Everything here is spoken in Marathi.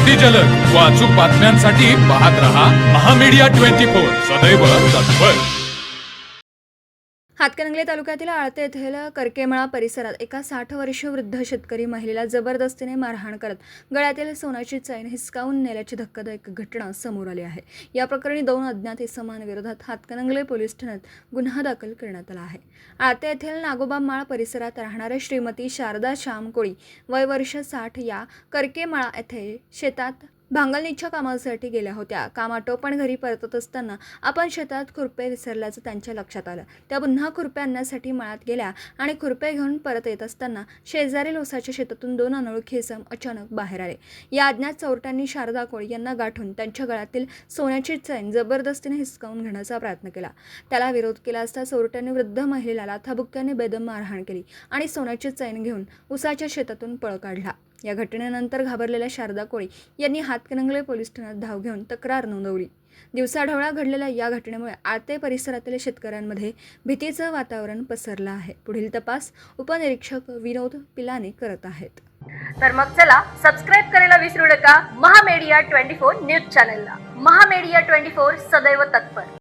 अतिजलद व अचूक बातम्यांसाठी पाहत रहा महामीडिया 24 सदैव तत्पर। हातकणंगले तालुक्यातील आळते येथील करकेमळा परिसरात एका 60 वर्षीय वृद्ध शेतकरी महिलेला जबरदस्तीने मारहाण करत गळ्यातील सोन्याची चैन हिसकावून नेल्याची धक्कादायक घटना समोर आली आहे। या प्रकरणी 2 अज्ञात इसमांविरोधात हातकणंगले पोलीस ठाण्यात गुन्हा दाखल करण्यात आला आहे। आळते येथील नागोबा माळ परिसरात राहणाऱ्या श्रीमती शारदा श्याम कोळी वय वर्ष 60 या करकेमळा येथे शेतात भांगलणीच्या कामासाठी गेल्या होत्या। काम आटोपण घरी परतत असताना आपण शेतात खुरपे विसरल्याचं त्यांच्या लक्षात आलं। त्या पुन्हा खुरपे आणण्यासाठी मळ्यात गेल्या आणि खुरपे घेऊन परत येत असताना शेजारील ऊसाच्या शेतातून 2 अनोळखी इसम अचानक बाहेर आले। या अज्ञात चोरट्यांनी शारदा कोळी यांना गाठून त्यांच्या गळ्यातील सोन्याची चैन जबरदस्तीने हिसकावून घेण्याचा प्रयत्न केला। त्याला विरोध केला असता चोरट्यांनी वृद्ध महिलेला लाथाबुक्क्याने बेदम मारहाण केली आणि सोन्याची चैन घेऊन ऊसाच्या शेतातून पळ काढला। या घटनेनंतर घाबरलेल्या शारदा कोळी यांनी हातकणंगले पोलीस ठाण्यात धाव घेऊन तक्रार नोंदवली। दिवसाढवळ्या घडलेल्या या घटनेमुळे आळते परिसरातील शेतकऱ्यांमध्ये भीतीचं वातावरण पसरलं आहे। पुढील तपास उपनिरीक्षक विनोद पिलाने करत आहेत। तर मग चला सबस्क्राइब करायला विसरू नका महामीडिया 24 न्यूज चॅनलला। महामीडिया 24 सदैव तत्पर।